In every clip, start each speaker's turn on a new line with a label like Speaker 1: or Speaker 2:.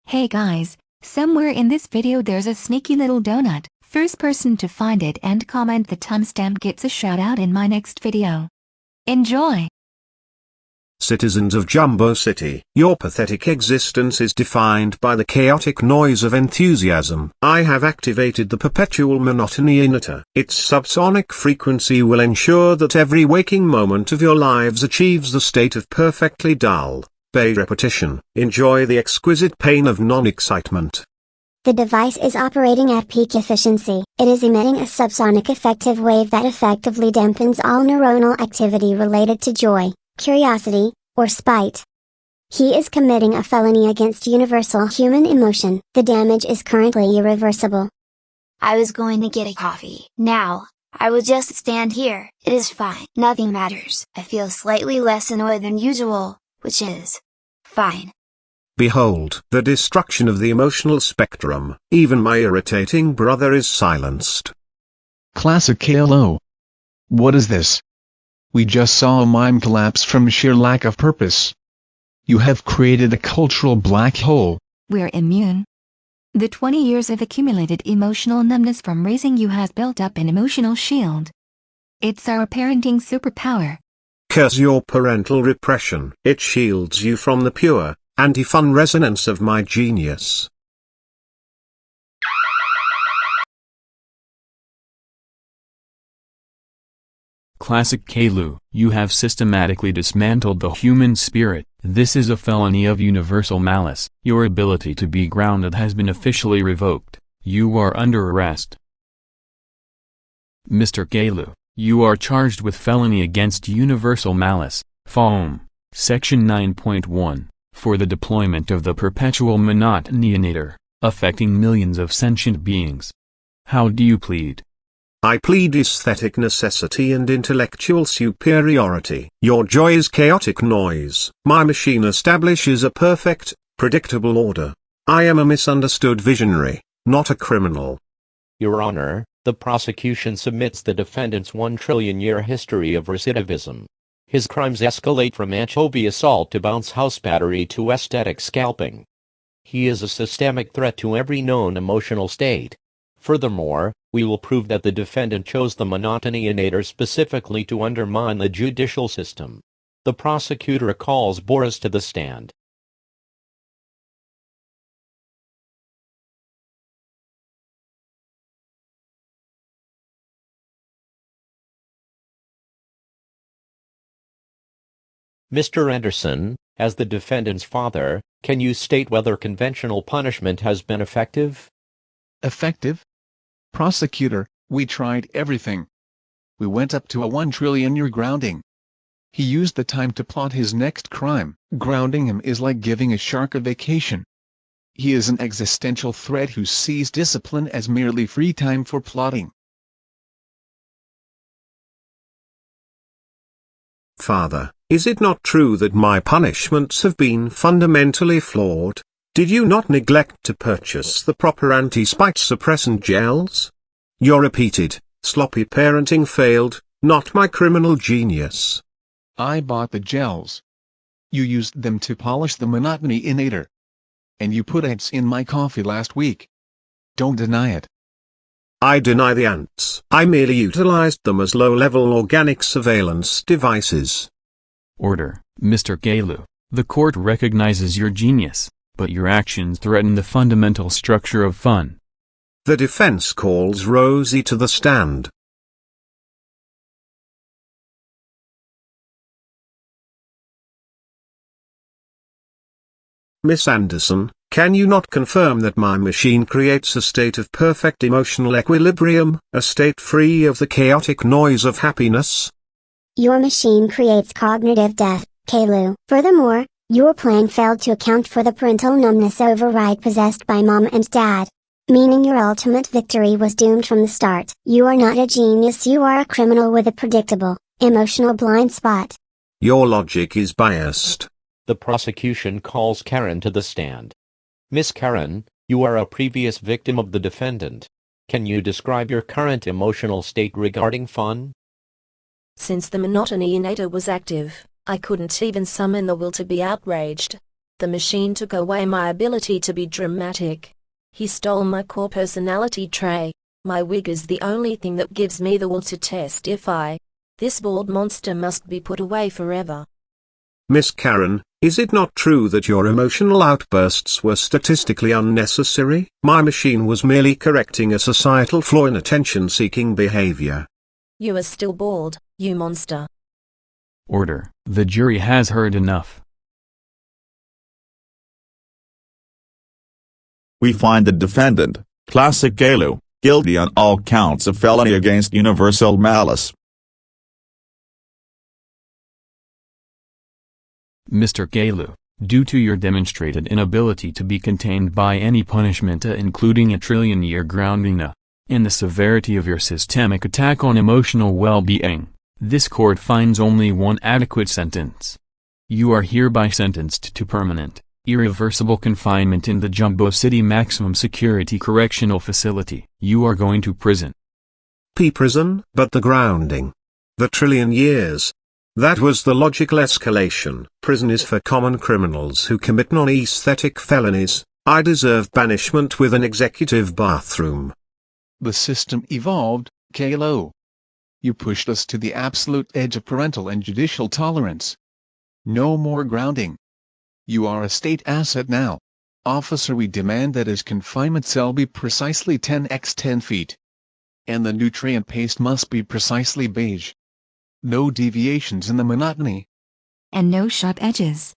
Speaker 1: Hey guys, somewhere in this video there's a sneaky little donut. First person to find it and comment the timestamp gets a shout out in my next video. Enjoy!
Speaker 2: Citizens of Jumbo City, your pathetic existence is defined by the chaotic noise of enthusiasm. I have activated the Perpetual Monotony-Inator. Its subsonic frequency will ensure that every waking moment of your lives achieves the state of perfectly dull, beige repetition. Enjoy the exquisite pain of non-excitement.
Speaker 3: The device is operating at peak efficiency. It is emitting a subsonic effective wave that effectively dampens all neuronal activity related to joy, curiosity, or spite. He is committing a felony against universal human emotion. The damage is currently irreversible.
Speaker 4: I was going to get a coffee. Now, I will just stand here. It is fine. Nothing matters. I feel slightly less annoyed than usual, which is fine.
Speaker 2: Behold the destruction of the emotional spectrum. Even my irritating brother is silenced.
Speaker 5: Classic Kalo. What is this? We just saw a mime collapse from sheer lack of purpose. You have created a cultural black hole.
Speaker 1: We're immune. The 20 years of accumulated emotional numbness from raising you has built up an emotional shield. It's our parenting superpower.
Speaker 2: Curse your parental repression. It shields you from the pure, anti-fun resonance of my genius.
Speaker 6: Classic Caillou, you have systematically dismantled the human spirit. This is a felony of universal malice. Your ability to be grounded has been officially revoked. You are under arrest. Mr. Caillou, you are charged with felony against universal malice, FUTILE, Section 9.1, for the deployment of the Perpetual Monotony-Inator, affecting millions of sentient beings. How do you plead?
Speaker 2: I plead aesthetic necessity and intellectual superiority. Your joy is chaotic noise. My machine establishes a perfect, predictable order. I am a misunderstood visionary, not a criminal.
Speaker 7: Your Honor, the prosecution submits the defendant's 1 trillion-year history of recidivism. His crimes escalate from anchovy assault to bounce house battery to aesthetic scalping. He is a systemic threat to every known emotional state. Furthermore, we will prove that the defendant chose the Monotony-Inator specifically to undermine the judicial system. The prosecutor calls Boris to the stand. Mr. Anderson, as the defendant's father, can you state whether conventional punishment has been effective?
Speaker 5: Effective? Prosecutor, we tried everything. We went up to a 1 trillion-year grounding. He used the time to plot his next crime. Grounding him is like giving a shark a vacation. He is an existential threat who sees discipline as merely free time for plotting.
Speaker 2: Father, is it not true that my punishments have been fundamentally flawed? Did you not neglect to purchase the proper anti-spite suppressant gels? Your repeated, sloppy parenting failed, not my criminal genius.
Speaker 5: I bought the gels. You used them to polish the Monotony-Inator. And you put ants in my coffee last week. Don't deny it.
Speaker 2: I deny the ants. I merely utilized them as low-level organic surveillance devices.
Speaker 6: Order, Mr. Caillou. The court recognizes your genius, but your actions threaten the fundamental structure of fun.
Speaker 2: The defense calls Rosie to the stand. Miss Anderson, can you not confirm that my machine creates a state of perfect emotional equilibrium, a state free of the chaotic noise of happiness?
Speaker 3: Your machine creates cognitive death, Caillou. Furthermore, your plan failed to account for the parental numbness override possessed by mom and dad. Meaning your ultimate victory was doomed from the start. You are not a genius, you are a criminal with a predictable, emotional blind spot.
Speaker 2: Your logic is biased.
Speaker 7: The prosecution calls Karen to the stand. Miss Karen, you are a previous victim of the defendant. Can you describe your current emotional state regarding fun?
Speaker 8: Since the Monotony-Inator was active, I couldn't even summon the will to be outraged. The machine took away my ability to be dramatic. He stole my core personality trait. My wig is the only thing that gives me the will to testify. This bald monster must be put away forever.
Speaker 2: Miss Karen, is it not true that your emotional outbursts were statistically unnecessary? My machine was merely correcting a societal flaw in attention-seeking behavior.
Speaker 8: You are still bald, you monster.
Speaker 6: Order. The jury has heard enough.
Speaker 9: We find the defendant, classic Caillou, guilty on all counts of felony against universal malice.
Speaker 6: Mr. Caillou, due to your demonstrated inability to be contained by any punishment including a trillion-year grounding and the severity of your systemic attack on emotional well-being, this court finds only one adequate sentence. You are hereby sentenced to permanent, irreversible confinement in the Jumbo City Maximum Security Correctional Facility. You are going to prison.
Speaker 2: Prison? But the grounding. The trillion years. That was the logical escalation. Prison is for common criminals who commit non-aesthetic felonies. I deserve banishment with an executive bathroom.
Speaker 5: The system evolved, Kalo. You pushed us to the absolute edge of parental and judicial tolerance. No more grounding. You are a state asset now. Officer, we demand that his confinement cell be precisely 10 x 10 feet. And the nutrient paste must be precisely beige. No deviations in the monotony.
Speaker 1: And no sharp edges.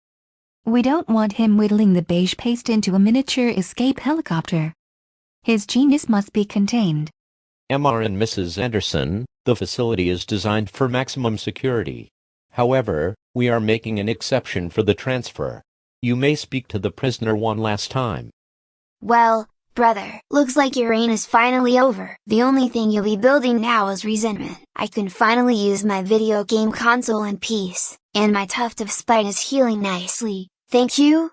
Speaker 1: We don't want him whittling the beige paste into a miniature escape helicopter. His genius must be contained.
Speaker 7: Mr. and Mrs. Anderson, the facility is designed for maximum security. However, we are making an exception for the transfer. You may speak to the prisoner one last time.
Speaker 4: Well, brother, looks like your reign is finally over. The only thing you'll be building now is resentment. I can finally use my video game console in peace, and my tuft of spite is healing nicely. Thank you?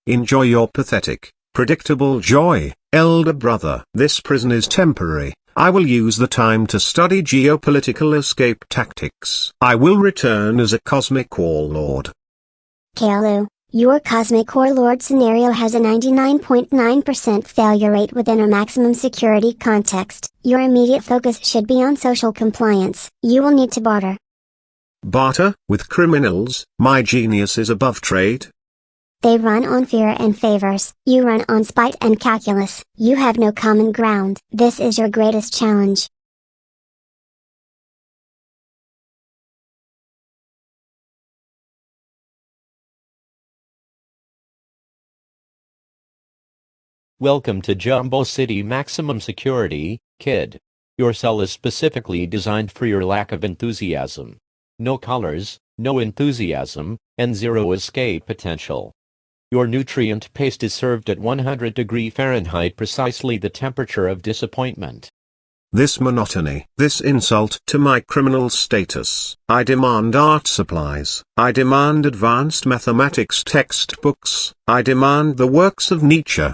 Speaker 2: Enjoy your pathetic, predictable joy, elder brother. This prison is temporary. I will use the time to study geopolitical escape tactics. I will return as a Cosmic Warlord.
Speaker 3: Caillou, your Cosmic Warlord scenario has a 99.9% failure rate within a maximum security context. Your immediate focus should be on social compliance. You will need to barter.
Speaker 2: Barter? With criminals? My genius is above trade.
Speaker 3: They run on fear and favors. You run on spite and calculus. You have no common ground. This is your greatest challenge.
Speaker 7: Welcome to Jumbo City Maximum Security, kid. Your cell is specifically designed for your lack of enthusiasm. No colors, no enthusiasm, and zero escape potential. Your nutrient paste is served at 100°F, precisely the temperature of disappointment.
Speaker 2: This monotony, this insult to my criminal status. I demand art supplies. I demand advanced mathematics textbooks. I demand the works of Nietzsche.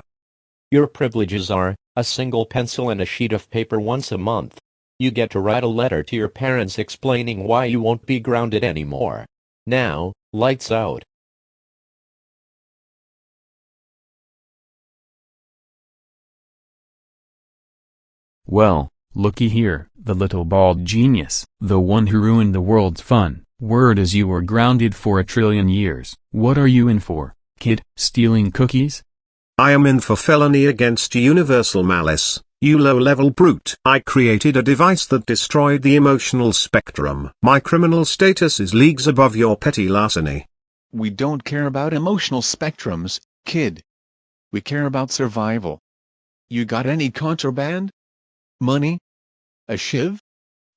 Speaker 7: Your privileges are a single pencil and a sheet of paper once a month. You get to write a letter to your parents explaining why you won't be grounded anymore. Now, lights out.
Speaker 6: Well, looky here, the little bald genius, the one who ruined the world's fun. Word is you were grounded for 1 trillion years. What are you in for, kid? Stealing cookies?
Speaker 2: I am in for felony against universal malice, you low-level brute. I created a device that destroyed the emotional spectrum. My criminal status is leagues above your petty larceny.
Speaker 5: We don't care about emotional spectrums, kid. We care about survival. You got any contraband? Money? A shiv?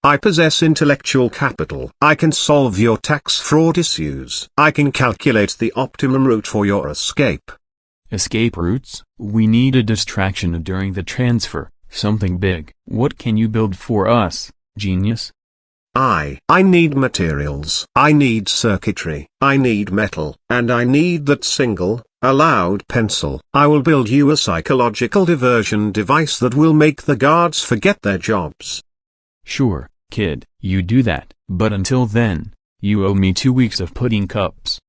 Speaker 2: I possess intellectual capital. I can solve your tax fraud issues. I can calculate the optimum route for your escape.
Speaker 6: Escape routes? We need a distraction during the transfer, something big. What can you build for us, genius?
Speaker 2: I need materials. I need circuitry. I need metal. And I need that single, allowed pencil. I will build you a psychological diversion device that will make the guards forget their jobs.
Speaker 6: Sure, kid, you do that. But until then, you owe me 2 weeks of pudding cups.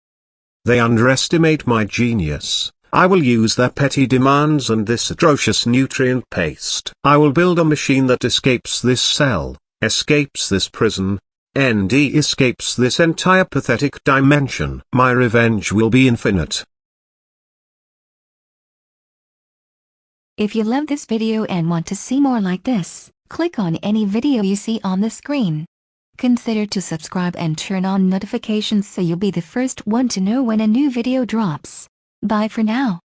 Speaker 2: They underestimate my genius. I will use their petty demands and this atrocious nutrient paste. I will build a machine that escapes this cell, escapes this prison, escapes this entire pathetic dimension. My revenge will be infinite.
Speaker 1: If you love this video and want to see more like this, click on any video you see on the screen. Consider to subscribe and turn on notifications so you'll be the first one to know when a new video drops. Bye for now.